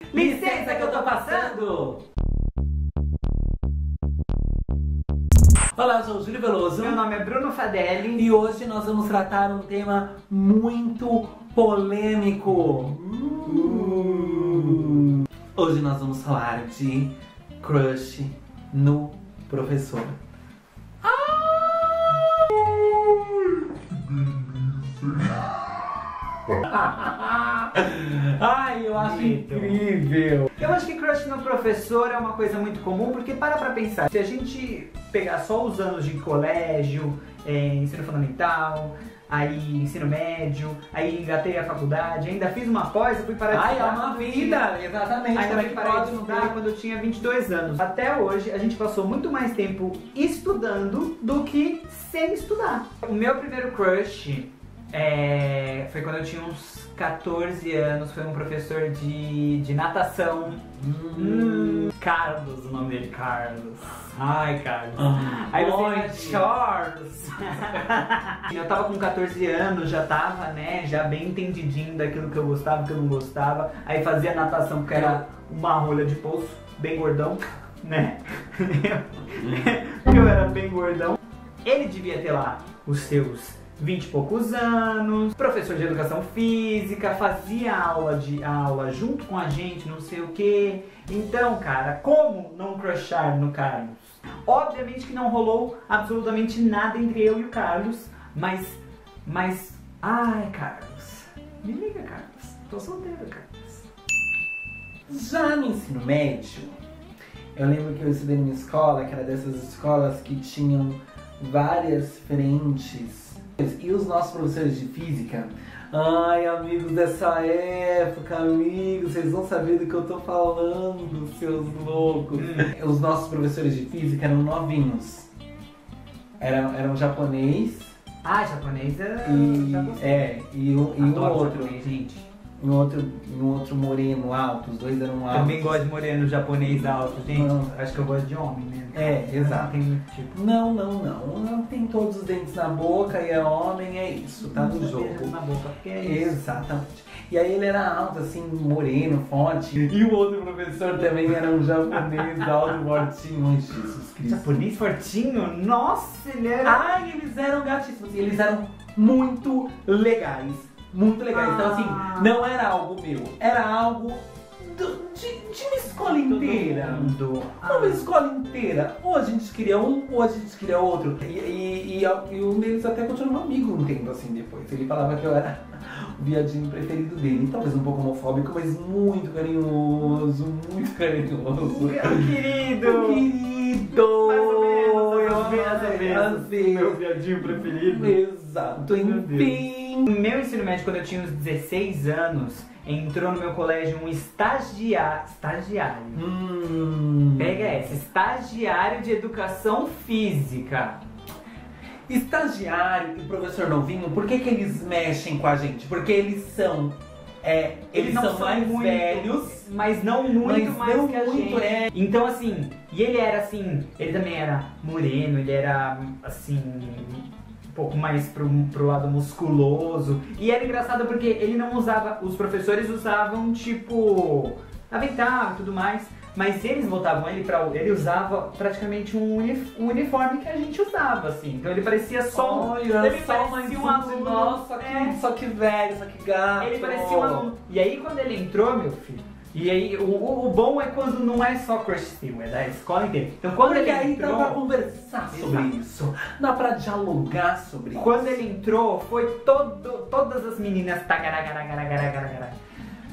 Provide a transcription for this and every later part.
Licença que eu tô passando! Olá, eu sou o Júlio Veloso. Meu nome é Bruno Fadelli. E hoje nós vamos tratar um tema muito polêmico. Hoje nós vamos falar de crush no professor. Ai, eu acho incrível. Eu acho que crush no professor é uma coisa muito comum, porque para pra pensar. Se a gente pegar só os anos de colégio, ensino fundamental, aí ensino médio, aí engatei a faculdade, ainda fiz uma pós, eu fui parar de Ai, estudar. é uma vida, exatamente. Ainda Como é fui que parar de pode estudar ver? quando eu tinha 22 anos. Até hoje, a gente passou muito mais tempo estudando do que sem estudar. O meu primeiro crush foi quando eu tinha uns 14 anos, foi um professor de natação. Carlos, o nome dele, Carlos. Ai, Carlos. Aí você Charles. Eu tava com 14 anos, já tava, né, já bem entendidinho daquilo que eu gostava, que eu não gostava. Aí fazia natação porque era uma rolha de poço, bem gordão, né? Eu era bem gordão. Ele devia ter lá os seus 20 e poucos anos, professor de educação física, fazia aula junto com a gente, não sei o que. Então, cara, como não crushar no Carlos? Obviamente que não rolou absolutamente nada entre eu e o Carlos, mas, ai, Carlos, me liga, Carlos, tô solteiro, Carlos. Já no ensino médio, eu lembro que eu estudei numa escola, que era dessas escolas que tinham várias frentes. E os nossos professores de física, ai, amigos dessa época, amigos, vocês vão saber do que eu tô falando, seus loucos. Os nossos professores de física eram novinhos. Eram japonês. Ah, japonês E um outro. japonês, gente. Um outro moreno alto, os dois eram altos. Também gosto de moreno japonês alto, gente. Não. Acho que eu gosto de homem, né? Exato. Tem muito tipo. Não. Tem todos os dentes na boca e é homem, é isso, tá no jogo. Na boca, porque é isso. Exatamente. E aí ele era alto, assim, moreno, forte. E o outro professor também era um japonês alto, fortinho. Ai, Jesus Cristo. Japonês fortinho? Nossa, ele era... Ai, eles eram gatíssimos. Eles eram muito legais. Muito legais. Então, assim, não era algo meu. Era algo de uma escola inteira. Uma escola inteira. Ou a gente queria um, ou a gente queria outro. E um deles até continuou amigo um tempo, assim, depois. Ele falava que eu era o viadinho preferido dele. Talvez um pouco homofóbico, mas muito carinhoso. Muito carinhoso. Meu querido! Querido! Mais ou menos. Meu viadinho preferido. Exato. Enfim. No meu ensino médio, quando eu tinha uns 16 anos, entrou no meu colégio um estagiário. Pega essa, estagiário de educação física. Estagiário e professor novinho, por que eles mexem com a gente? Porque eles são são mais muito velhos, mas não muito mas mais não que a muito, gente. Então assim, e ele era assim, ele também era moreno, ele era assim, um pouco mais pro lado musculoso. E era engraçado porque ele não usava, os professores usavam tipo avental e tudo mais, mas eles botavam ele usava praticamente um uniforme que a gente usava, assim. Então ele parecia só ele parecia um aluno. Nossa, só que velho, só que gato. Ele parecia um aluno. E aí quando ele entrou, meu filho, e aí o bom é quando não é só crush seu, é da escola inteira. Então quando ele aí entrou, dá pra conversar sobre isso, dá pra dialogar sobre isso. Quando ele entrou, foi todas as meninas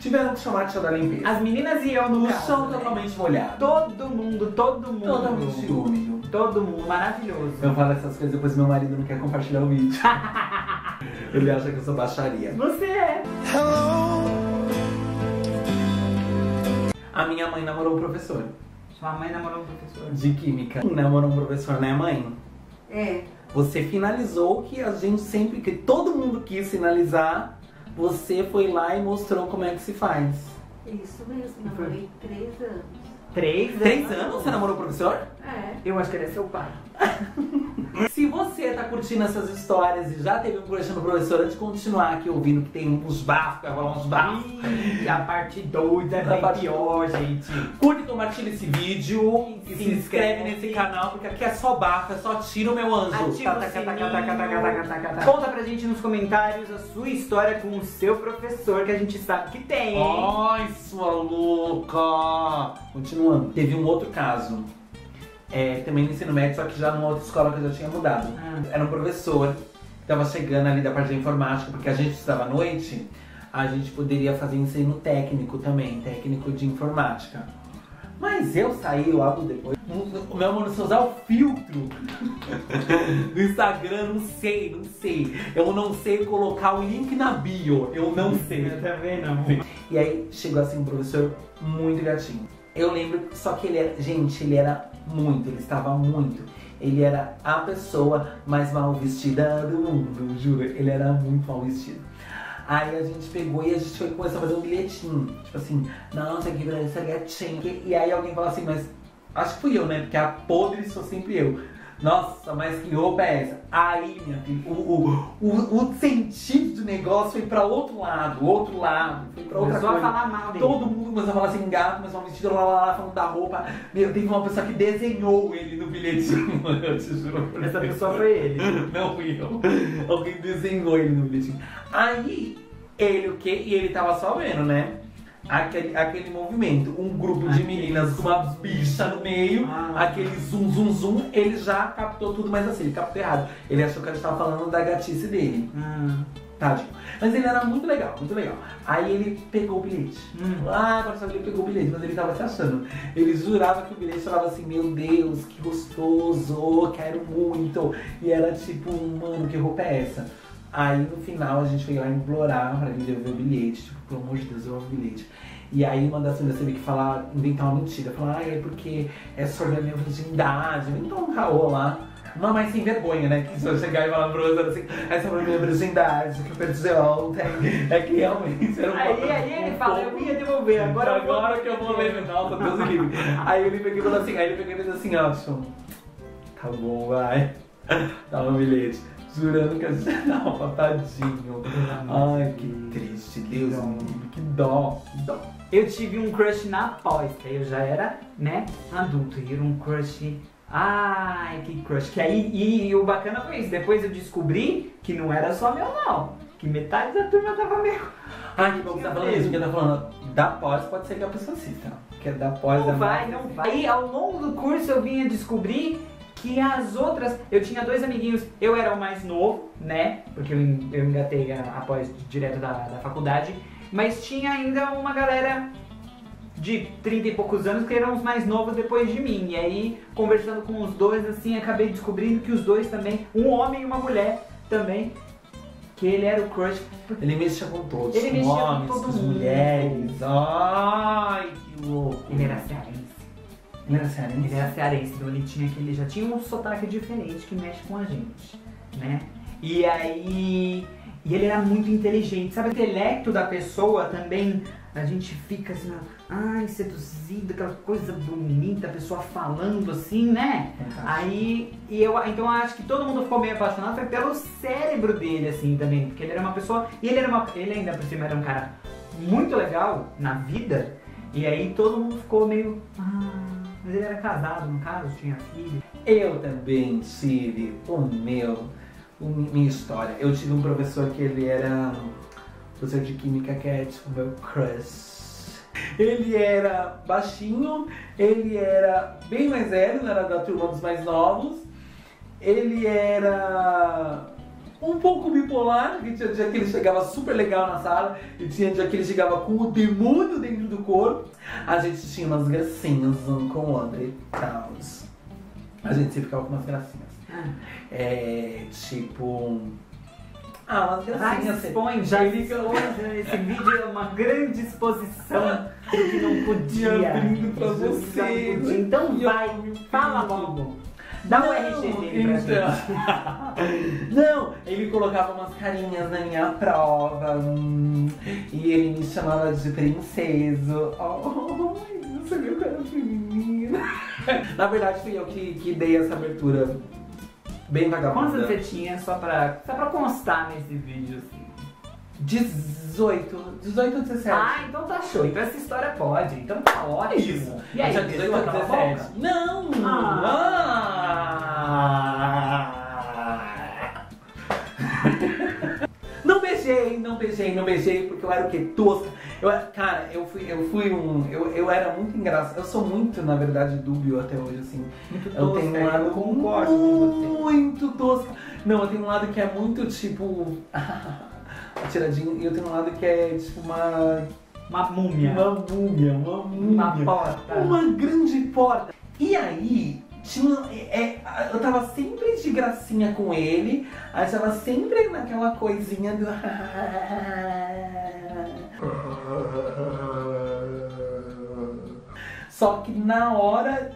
tiveram que chamar a tia da limpeza. As meninas e eu no caso, chão totalmente molhado. Todo mundo. Totalmente úmido. Todo mundo, maravilhoso. Eu falo essas coisas, depois meu marido não quer compartilhar o vídeo. Ele acha que eu sou baixaria. Você é. A minha mãe namorou um professor. Sua mãe namorou um professor de química. Namorou um professor, né, mãe? É. Você finalizou o que a gente sempre, que todo mundo quis finalizar. Você foi lá e mostrou como é que se faz. Isso mesmo, namorei 3 anos. 3 anos? 3 anos você namorou o professor? É. Eu acho que ele é seu pai. Se você tá curtindo essas histórias e já teve um crush no professor, antes de continuar aqui ouvindo que tem uns bafos, vai rolar uns bafos. E a parte 2 é bem pior, gente. Curte e compartilha esse vídeo e se inscreve nesse canal, porque aqui é só bafo, é só tiro, meu anjo. Ativa o sininho. Conta pra gente nos comentários a sua história com o seu professor, que a gente sabe que tem, hein? Ai, sua louca! Continuando, teve um outro caso. Também no ensino médio, só que já numa outra escola que eu já tinha mudado. Era um professor que tava chegando ali da parte da informática, porque a gente estudava à noite, a gente poderia fazer ensino técnico também, técnico de informática. Mas eu saí logo depois. Meu amor, se usar o filtro do Instagram, não sei. Eu não sei colocar o link na bio, eu não sei. Eu também não. E aí chegou assim um professor muito gatinho. Eu lembro, só que ele era, gente, ele estava muito. Ele era a pessoa mais mal vestida do mundo, juro. Ele era muito mal vestido. Aí a gente pegou e a gente começou a fazer um bilhetinho. Tipo assim, nossa, que essa gatinha. E aí alguém falou assim, mas acho que fui eu, né? Porque a podre sou sempre eu. Nossa, mas que roupa é essa? Aí, minha filha, o sentido do negócio foi pra outro lado, foi pra outra começou coisa. A falar mal dele. Todo mundo começou a falar assim, gato, começou a vestido lá, falando da roupa. Meu, teve uma pessoa que desenhou ele no bilhetinho, eu te juro. Essa pessoa foi ele. Não fui eu. Alguém desenhou ele no bilhetinho. Aí, ele o quê? E ele tava só vendo, né? Aquele movimento, um grupo de meninas com uma bicha no meio, aquele zoom, ele já captou tudo, mas assim, ele captou errado. Ele achou que a gente tava falando da gatice dele. Tadinho. Mas ele era muito legal, muito legal. Aí ele pegou o bilhete. Agora só que ele pegou o bilhete, mas ele tava se achando. Ele jurava que o bilhete falava assim, meu Deus, que gostoso, quero muito. E era tipo, mano, que roupa é essa? Aí no final a gente foi lá implorar pra ele devolver o bilhete, tipo, pelo amor de Deus, devolve o bilhete. E aí uma das meninas teve que falar, inventar uma mentira, falar, é porque é sobre a minha virgindade, então um caô lá. Uma mais sem vergonha, né? Que se eu chegar e falar pro professor assim, é sobre a minha virgindade, que eu perdi ontem, é que realmente era um Aí ele fala, eu ia devolver, agora que eu vou ler, nossa, Deus me livre. Aí ele pegou e falou assim, assim, ó, tá bom, vai, dá um bilhete. Jurando que a gente tava, tadinho. Ai, que triste, Deus me livre, que dó. Eu tive um crush na pós, que aí eu já era, né, adulto. E era um crush... Ai, que crush. Que aí, e o bacana foi isso, depois eu descobri que não era só meu não. Que metade da turma tava meio... Ai, que bom que você tá falando isso, porque tá falando da pós, pode ser que a pessoa assista. Porque é da pós... Não vai. Aí ao longo do curso eu vinha descobrir que as outras... Eu tinha dois amiguinhos, eu era o mais novo, né? Porque eu engatei após direto da faculdade. Mas tinha ainda uma galera de 30 e poucos anos que eram os mais novos depois de mim. E aí, conversando com os dois, assim, acabei descobrindo que os dois também, um homem e uma mulher também, que ele era o crush. Ele mexia com todos, ele com mexia homens, com todo com mundo. Mulheres. Ai, que louco. Ele era cearense. Ele era cearense? Ele era cearense, então ele já tinha um sotaque diferente que mexe com a gente, né? E aí... E ele era muito inteligente, sabe? O intelecto da pessoa também, a gente fica assim, ai, seduzido, aquela coisa bonita, a pessoa falando assim, né? Aí, então eu acho que todo mundo ficou meio apaixonado, foi pelo cérebro dele, assim, também. Porque ele era uma pessoa, e ele ainda por cima era um cara muito legal na vida, e aí todo mundo ficou meio, mas ele era casado, no caso, tinha filho. Eu também tive minha história. Eu tive um professor que ele era professor de química, que é tipo meu crush. Ele era baixinho, ele era bem mais velho, não era da turma dos mais novos. Ele era um pouco bipolar, porque tinha dia que ele chegava super legal na sala e tinha dia que ele chegava com o demônio dentro do corpo. A gente tinha umas gracinhas um com o outro e tal. A gente sempre ficava com umas gracinhas. Tipo... umas gracinhas. Expõe, já esse vídeo é uma grande exposição do que não podia. Abrindo pra você. Então vai, fala logo. Dá o RG dele pra gente. Não, ele colocava umas carinhas na minha prova. E ele me chamava de princeso. Não sabia o que era feminino. Na verdade fui eu que dei essa abertura Bem vagabunda. Quantos você tinha, só pra constar nesse vídeo, assim? 18 ou 17. Ah, então tá show. Então essa história pode. Então tá ótimo. Isso. E aí, já 18 ou 17? Não! Não beijei, porque eu era o quê? Tosca. Cara, eu era muito engraçado. Eu sou muito, na verdade, dúbio até hoje, assim. Muito Eu tosca, tenho um lado eu concordo com você. muito tosca. Não, eu tenho um lado que é muito, tipo... atiradinho. E eu tenho um lado que é, tipo, Uma múmia. Uma porta. Uma grande porta. E aí, eu tava sempre de gracinha com ele, aí tava sempre naquela coisinha do... Só que na hora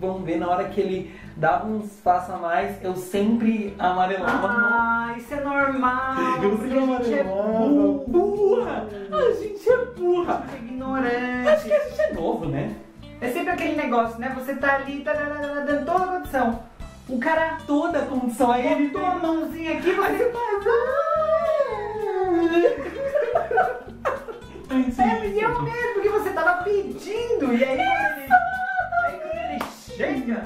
vamos ver, na hora que ele dava uns passos a mais, eu sempre amarelava. Ah, isso é normal. Eu sempre amarelava. Burra! A gente é burra. É ignorante. Acho que a gente é novo, né? É sempre aquele negócio, né? Você tá ali, dando toda a condição. O cara Toda a condição aí ele botou a mãozinha aqui, você e eu mesmo, porque você tava pedindo. E aí quando ele chega...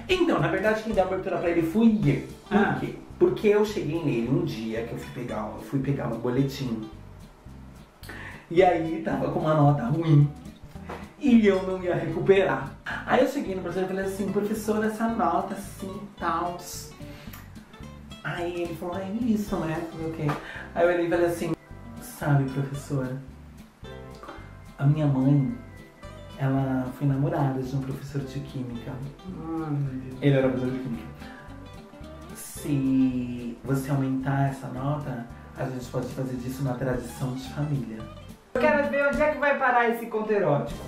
Então, na verdade, quem deu a abertura pra ele fui eu. Por Ah. quê? Porque eu cheguei nele um dia que eu fui pegar meu boletim. E aí tava com uma nota ruim. E eu não ia recuperar. Aí eu cheguei no professor e falei assim, professor, essa nota assim, tal. Aí ele falou, é isso, né? Falei, o quê? Aí eu olhei e falei assim, sabe, professora, a minha mãe, ela foi namorada de um professor de química. Ele era professor de química. Se você aumentar essa nota, a gente pode fazer disso uma tradição de família. Eu quero ver onde é que vai parar esse conto erótico.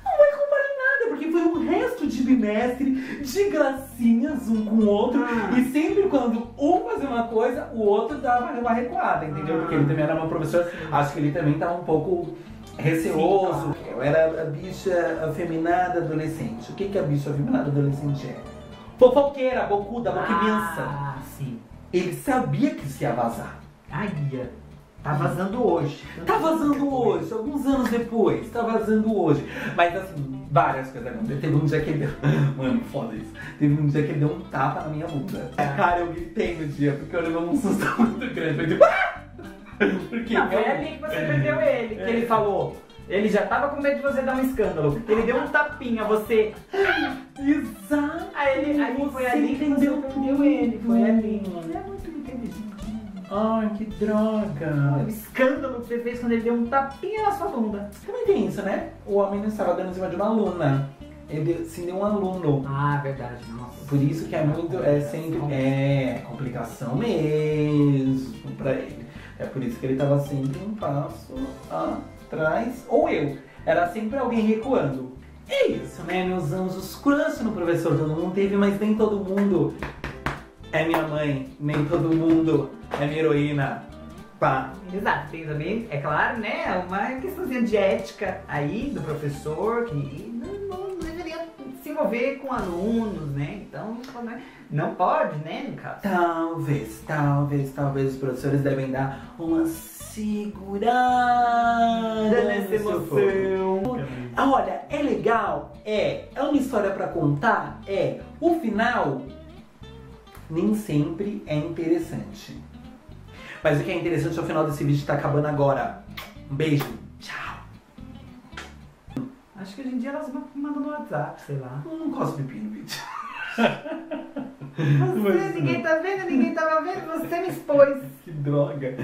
Não vai comparar nada, porque foi um resto de bimestre de gracinhas um com o outro. E sempre quando um fazia uma coisa, o outro dava uma recuada, entendeu? Porque ele também era meu professor, acho que ele também estava um pouco receoso. Sim, Eu era a bicha afeminada adolescente. O que a bicha afeminada adolescente é? Fofoqueira, bocuda, boquimensa. Ah, sim. Ele sabia que isso ia vazar. Ai, tá vazando hoje. Tá vazando hoje, alguns anos depois, tá vazando hoje. Mas assim, várias coisas aconteceram. Teve um dia que ele deu... Mano, foda isso. Teve um dia que ele deu um tapa na minha bunda. Cara, eu gritei no dia, porque eu levei um susto muito grande. Foi tipo... Porque Não, foi ali que você perdeu ele, que ele falou. Ele já tava com medo de você dar um escândalo. Ele deu um tapinha, você... Exato! Aí foi ali que você perdeu ele. Foi ali. Ele é muito inteligente. Ai, que droga! O escândalo que você fez quando ele deu um tapinha na sua bunda. Também tem isso, né? O homem não estava dando em cima de uma aluna. Ele se deu um aluno. Ah, verdade, nossa. Por isso que é muito, é sempre, é complicação mesmo pra ele. É por isso que ele tava sempre um passo atrás, ou eu. Era sempre alguém recuando. É isso, né, meus anjos? Crush no professor, todo mundo teve, mas nem todo mundo é minha mãe, nem todo mundo é minha heroína. Pá. Exato, tem também, é claro, né, uma questãozinha de ética aí do professor que não deveria se envolver com alunos, né, então não pode, né, no caso. Talvez os professores devem dar uma segurada nessa emoção. Olha, é legal, é uma história pra contar, o final nem sempre é interessante. Mas o que é interessante é o final desse vídeo que tá acabando agora. Um beijo, tchau. Acho que hoje em dia elas mandam no WhatsApp, sei lá. Não cospe pipi no vídeo. Ninguém tá vendo, ninguém tava vendo, você me expôs. Que droga.